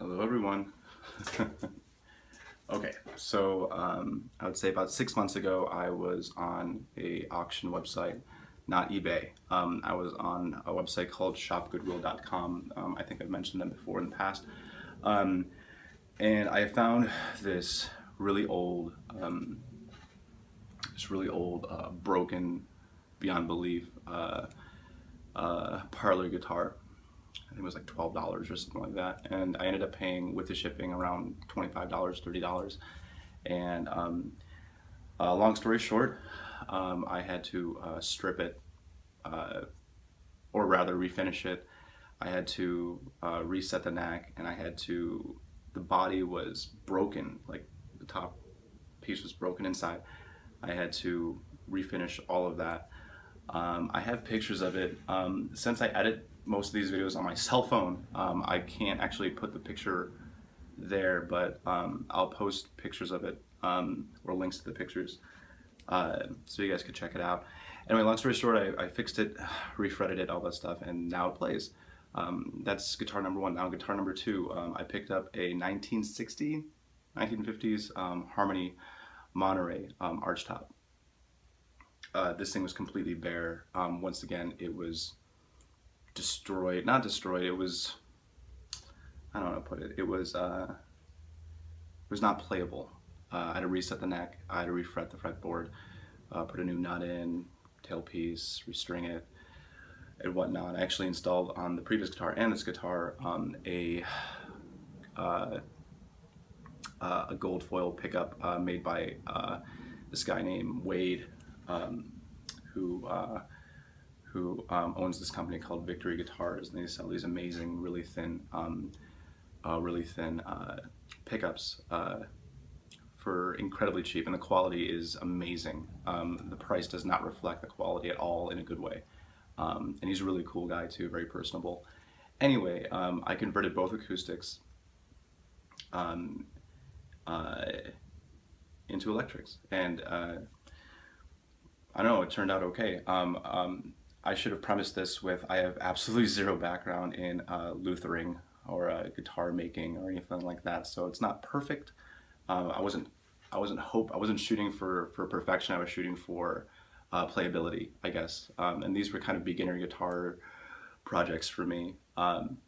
Hello everyone. Okay, so I would say about 6 months ago I was on a auction website, not eBay. I was on a website called shopgoodwill.com. I think I've mentioned them before in the past. Um, and I found this really old, broken beyond belief parlor guitar. I think it was like $12 or something like that, and I ended up paying with the shipping around $25, $30. And long story short, I had to strip it, or rather refinish it. I had to reset the neck, and the body was broken, like the top piece was broken inside. I had to refinish all of that. I have pictures of it. Since I edit most of these videos on my cell phone, I can't actually put the picture there, but I'll post pictures of it, or links to the pictures, so you guys could check it out. Anyway, long story short, I fixed it, refretted it, all that stuff, and now it plays. That's guitar number one. Now guitar number two, I picked up a 1950s Harmony Monterey archtop. This thing was completely bare. Once again, it was destroyed. Not destroyed. It was, I don't know how to put it. It was not playable. I had to reset the neck. I had to refret the fretboard, put a new nut in, tailpiece, restring it, and whatnot. I actually installed on the previous guitar and this guitar a gold foil pickup made by this guy named Wade, who owns this company called Victory Guitars, and they sell these amazing, really thin pickups for incredibly cheap, and the quality is amazing. The price does not reflect the quality at all in a good way. And he's a really cool guy too, very personable. Anyway, I converted both acoustics into electrics, and I don't know, it turned out okay. I should have premised this with I have absolutely zero background in Luthiering or guitar making or anything like that, so it's not perfect. I wasn't shooting for perfection. I was shooting for playability, I guess. And these were kind of beginner guitar projects for me. Oh,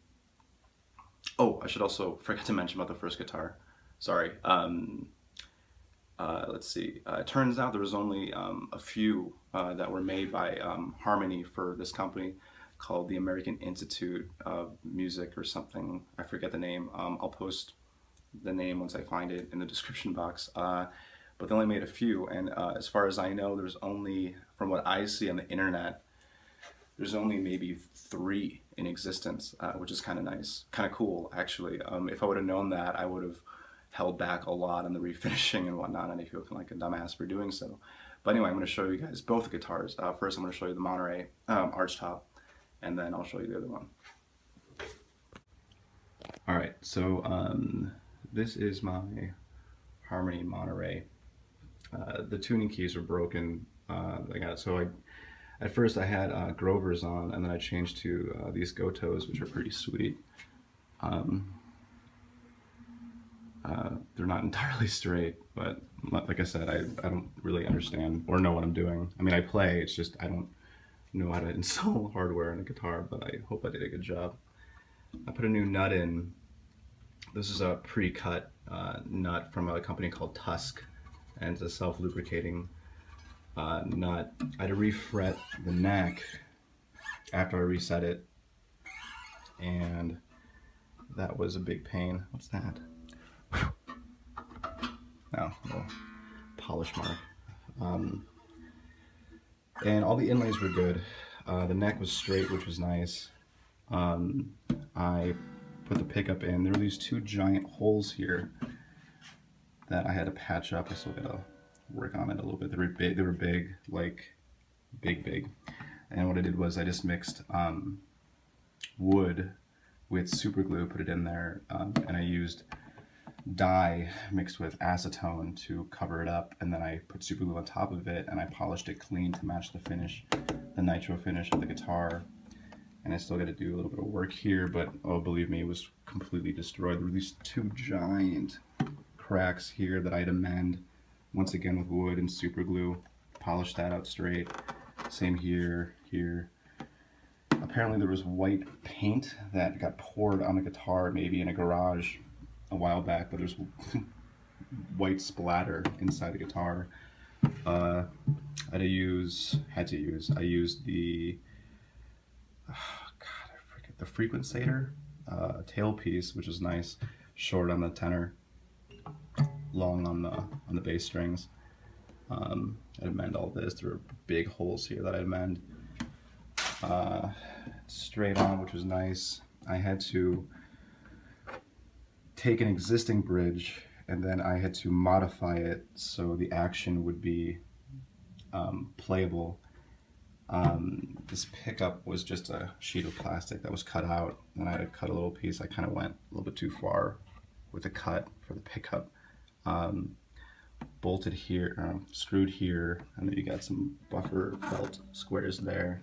I should also forget to mention about the first guitar. Sorry. Let's see. It turns out there was only a few that were made by Harmony for this company called the American Institute of Music or something. I forget the name. I'll post the name once I find it in the description box. But they only made a few, and as far as I know, there's only, from what I see on the internet, there's only maybe 3 in existence, which is kind of nice, kind of cool actually. If I would have known that, I would have held back a lot on the refinishing and whatnot, and I feel like a dumbass for doing so. But anyway, I'm going to show you guys both guitars. First, I'm going to show you the Monterey archtop, and then I'll show you the other one. All right, so this is my Harmony Monterey. The tuning keys are broken. At first I had Grovers on, and then I changed to these Gotos, which are pretty sweet. They're not entirely straight, but like I said, I don't really understand or know what I'm doing. I mean, I play, it's just I don't know how to install hardware in a guitar, but I hope I did a good job. I put a new nut in. This is a pre-cut nut from a company called Tusk, and it's a self-lubricating nut. I had to refret the neck after I reset it, and that was a big pain. What's that? Oh, a little polish mark. And all the inlays were good. The neck was straight, which was nice. I put the pickup in. There were these 2 giant holes here that I had to patch up. I still gotta work on it a little bit. They were big. They were big, like big. And what I did was I just mixed wood with super glue, put it in there, and I used dye mixed with acetone to cover it up, and then I put super glue on top of it, and I polished it clean to match the finish, the nitro finish of the guitar. and I still got to do a little bit of work here, but oh, believe me, it was completely destroyed. There were these two giant cracks here that I had to mend, once again with wood and super glue, polish that out straight. Same here, here. Apparently there was white paint that got poured on the guitar, maybe in a garage a while back, but there's white splatter inside the guitar. I used the the frequencator tailpiece, which was nice, short on the tenor, long on the bass strings. I'd mend all this. There were big holes here that I'd mend. Straight on, which was nice. I had to take an existing bridge and then I had to modify it so the action would be playable. This pickup was just a sheet of plastic that was cut out, and I had to cut a little piece. I kind of went a little bit too far with the cut for the pickup. Bolted here, screwed here, and then you got some buffer felt squares there.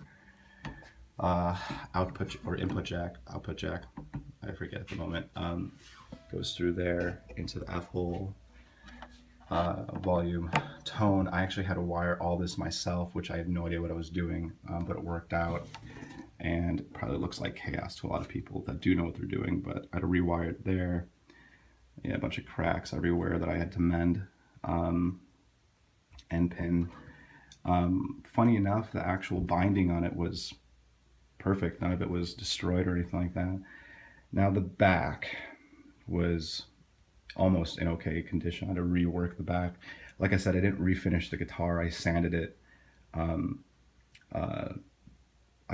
Output or output jack, I forget at the moment, goes through there into the F hole. Volume, tone, I actually had to wire all this myself, which I had no idea what I was doing, but it worked out, and probably looks like chaos to a lot of people that do know what they're doing, but I had to rewire it there. Yeah, a bunch of cracks everywhere that I had to mend, end pin. Funny enough, the actual binding on it was perfect. None of it was destroyed or anything like that. Now the back was almost in okay condition. I had to rework the back. Like I said, I didn't refinish the guitar. I sanded it. I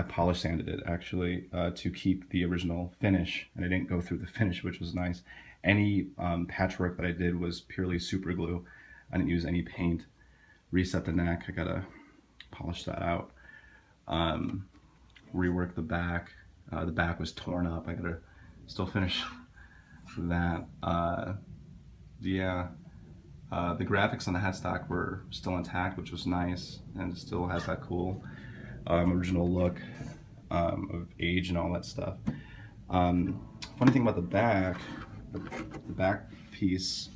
polish sanded it actually to keep the original finish, and I didn't go through the finish, which was nice. Any patchwork that I did was purely super glue. I didn't use any paint. Reset the neck. I gotta polish that out. Rework the back. The back was torn up. I gotta still finish that. The graphics on the headstock were still intact, which was nice, and it still has that cool original look of age and all that stuff. Funny thing about the back piece,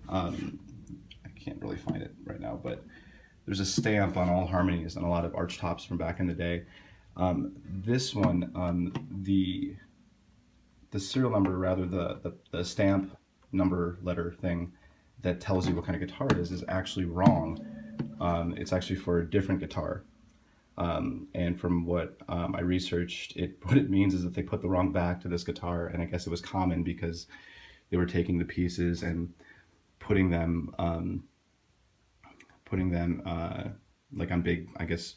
I can't really find it right now, but there's a stamp on all harmonies and a lot of arch tops from back in the day. This one, the serial number, rather the stamp number letter thing that tells you what kind of guitar it is actually wrong. It's actually for a different guitar. And from what I researched, what it means is that they put the wrong back to this guitar, and I guess it was common because they were taking the pieces and putting them like on big, I guess,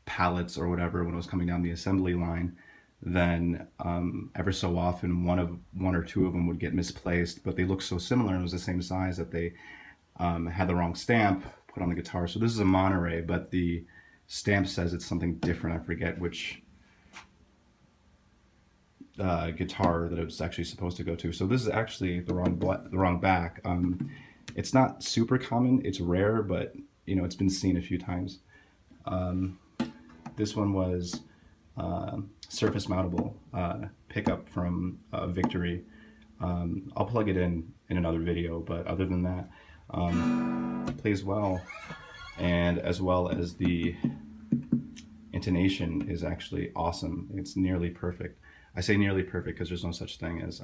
pallets or whatever when it was coming down the assembly line. Then ever so often one or two of them would get misplaced, but they looked so similar and it was the same size that they had the wrong stamp put on the guitar. So this is a Monterey, but the stamp says it's something different. I forget which guitar that it was actually supposed to go to. So this is actually the wrong back. It's not super common, it's rare, but you know, it's been seen a few times. This one was surface mountable pickup from Victory. I'll plug it in another video, but other than that, it plays well, and as well as the intonation is actually awesome. It's nearly perfect. I say nearly perfect because there's no such thing as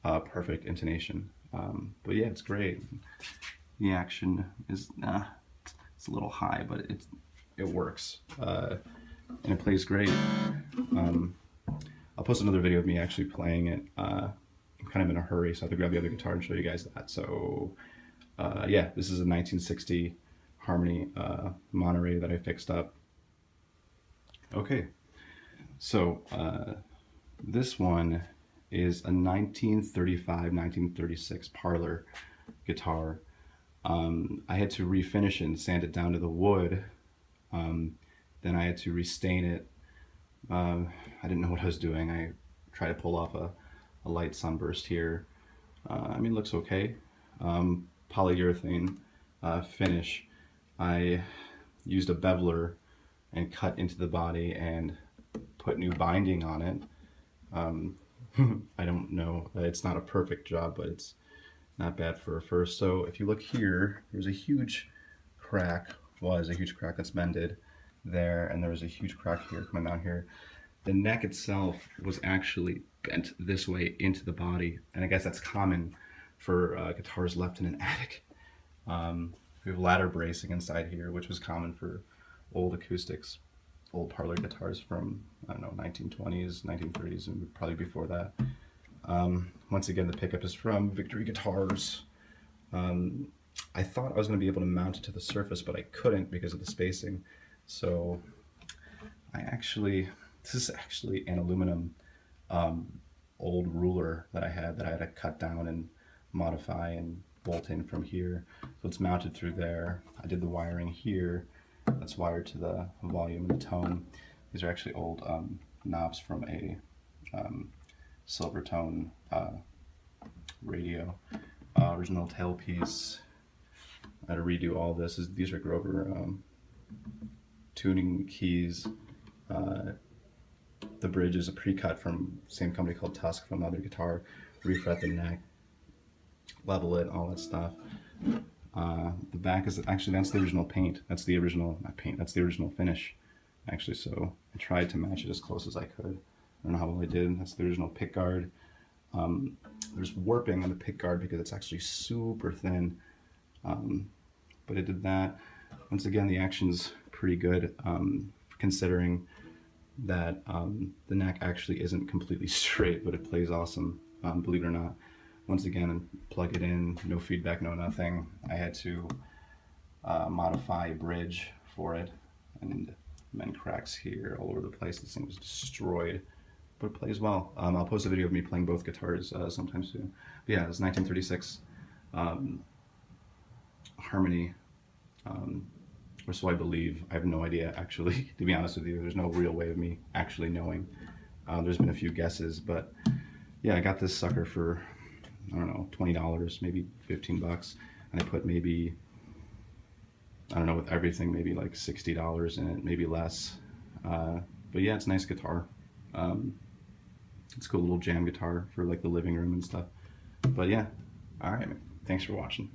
perfect intonation. But yeah, it's great. The action is it's a little high, but it works, and it plays great. I'll post another video of me actually playing it. I'm kind of in a hurry, so I have to grab the other guitar and show you guys that. So yeah, this is a 1960 Harmony Monterey that I fixed up. Okay, so this one is a 1935-1936 Parlor guitar. I had to refinish it and sand it down to the wood. Then I had to restain it. I didn't know what I was doing. I tried to pull off a light sunburst here. I mean, it looks okay. Polyurethane finish. I used a beveler and cut into the body and put new binding on it. I don't know, it's not a perfect job, but it's not bad for a first. So if you look here, there's a huge crack, was a huge crack that's mended there, and there was a huge crack here coming down here. The neck itself was actually bent this way into the body, and I guess that's common for guitars left in an attic. We have ladder bracing inside here, which was common for old acoustics, old parlor guitars from, I don't know, 1920s, 1930s, and probably before that. Once again, the pickup is from Victory Guitars. I thought I was going to be able to mount it to the surface, but I couldn't because of the spacing. So this is actually an aluminum old ruler that I had to cut down and modify and bolt in from here. So it's mounted through there. I did the wiring here. That's wired to the volume and the tone. These are actually old knobs from a Silvertone radio. Original tailpiece. I had to redo all this. These are Grover tuning keys. The bridge is a pre-cut from the same company called Tusk from another guitar. Refret the neck, level it, all that stuff. The back is actually, that's the original paint. That's the original, not paint, that's the original finish, actually. So I tried to match it as close as I could. I don't know how well I did. That's the original pick guard. There's warping on the pick guard because it's actually super thin. But I did that. Once again, the action's pretty good, considering that the neck actually isn't completely straight, but it plays awesome, believe it or not. Once again, plug it in, no feedback, no nothing. I had to modify a bridge for it, and mend cracks here all over the place. This thing was destroyed, but it plays well. I'll post a video of me playing both guitars sometime soon. But yeah, it's 1936 Harmony, or so I believe. I have no idea, actually, to be honest with you. There's no real way of me actually knowing. There's been a few guesses, but yeah, I got this sucker for, I don't know, $20, maybe 15 bucks. And I put maybe, I don't know, with everything, maybe like $60 in it, maybe less. But yeah, it's a nice guitar. It's a cool little jam guitar for like the living room and stuff. But yeah, all right, thanks for watching.